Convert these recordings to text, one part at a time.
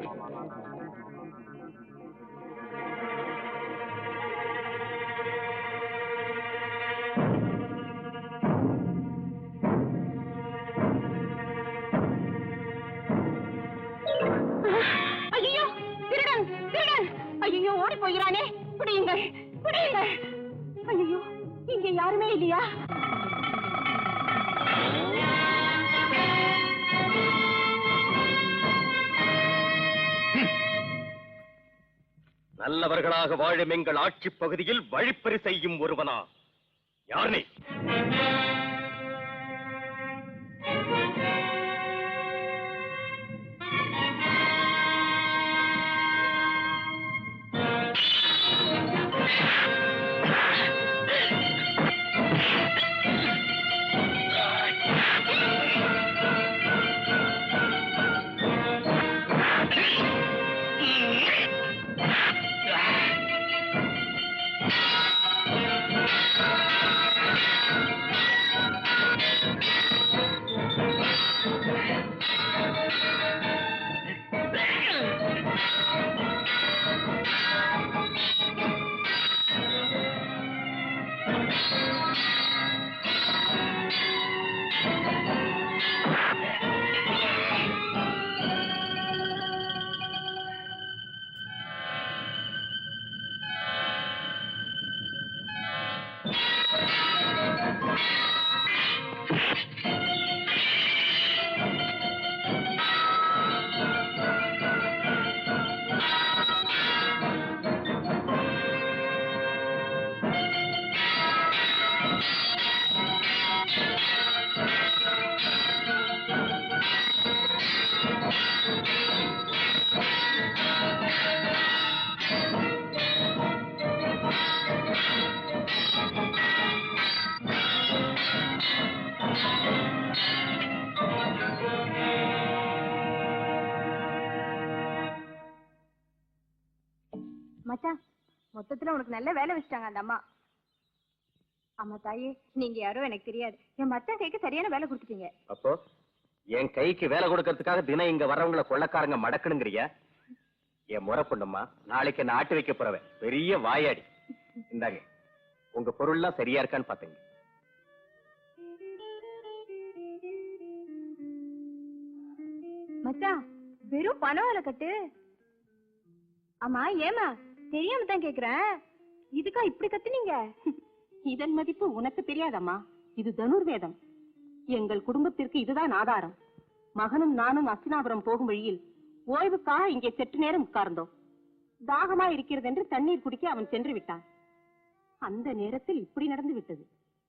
ஐயோ திருடன் திருடன்! ஐயோ ஓடி போகிறானே! பிடியுங்கள் பிடியுங்கள்! ஐயோ இங்க யாருமே இல்லையா? நல்லவர்களாக வாழும் எங்கள் ஆட்சி பகுதியில் வழிப்பறி செய்யும் ஒருவனா? யார் நீ? மச்சான், மொத்தத்துல உனக்கு நல்ல வேலை வச்சுட்டாங்க அந்த அம்மா. அம்மா தாயே, நீங்க யாரோ எனக்கு தெரியாது. என் மச்சான் கைக்கு சரியான வேலை கொடுத்துட்டீங்க. அப்போ என் கைக்கு வேலை கொடுக்கறதுக்காக தினம் இங்க வர்றவங்களை கொள்ளக்காரங்க மடக்கணுங்கிறியா? என் முறை பொண்ணுமா, நாளைக்கு என்ன ஆட்டு வைக்க போறவன் பெரிய வாயாடி. இந்தாங்க, உங்க பொருள்லாம் சரியா இருக்கான்னு பாத்தீங்க. மச்சான், வெறும் பணம் வேலை கட்டு. அம்மா ஏமா தெரியாம தான் கேக்குறேன், இதுக்கா இப்படி கத்துனீங்க? இதன் மதிப்பு உனக்கு தெரியாதம்மா. இது தனுர்வேதம். எங்கள் குடும்பத்திற்கு இதுதான் ஆதாரம். மகனும் நானும் அஸ்தினாபுரம் போகும் வழியில் ஓய்வுக்காக இங்கே சற்று நேரம் உட்கார்ந்தோம். தாகமா இருக்கிறது என்று தண்ணீர் குடிக்க அவன் சென்று விட்டான். அந்த நேரத்தில் இப்படி நடந்து விட்டது.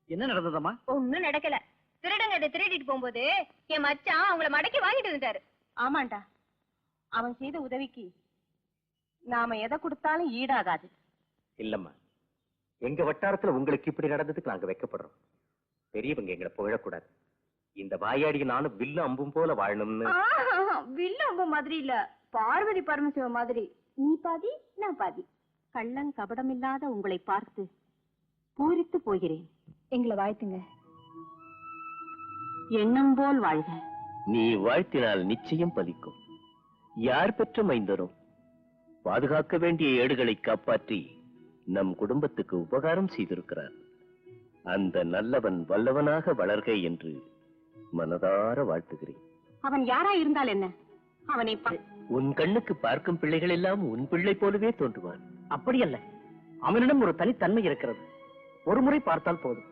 என்ன நடந்ததம்மா? ஒண்ணும் நடக்கல. திருடங்க இதை திருடிட்டு போகும்போது என் மச்சான் அவங்கள மடக்கி வாங்கிட்டு வந்துட்டாரு. ஆமாண்டா, அவன் செய்த உதவிக்கு நாம எதை கொடுத்தாலும் ஈடாகாது. இல்லம்மா, எங்க வட்டாரத்துல உங்களுக்கு இப்படி நடந்ததுக்கு நாங்க வைக்கப்படுறோம். பெரியவங்க எங்களை புகழக்கூடாது. இந்த வாயாடிய நானும் வில்லு அம்பும் போல வாழணும்னு. வில்லு அம்பு மாதிரி இல்ல, பார்வதி பரமசிவ மாதிரி. நீ பாதி நான் பாதி. கள்ளம் கபடமில்லாத உங்களை பார்த்து பூரித்து போகிறேன். எங்களை வாழ்த்துங்க. எண்ணம் போல் வாழ்க. நீ வாழ்த்தினால் நிச்சயம் பலிக்கும். யார் பெற்ற மைந்தரும் பாதுகாக்க வேண்டிய ஏடுகளை காப்பாற்றி நம் குடும்பத்துக்கு உபகாரம் செய்திருக்கிறார். அந்த நல்லவன் வல்லவனாக வளர்க என்று மனதார வாழ்த்துகிறேன். அவன் யாரா இருந்தால் என்ன? அவனை உன் கண்ணுக்கு பார்க்கும் பிள்ளைகள் எல்லாம் உன் பிள்ளை போலவே தோன்றுவான். அப்படியல்ல, அவனிடம் ஒரு தனித்தன்மை இருக்கிறது. ஒரு முறை பார்த்தால் போதும்,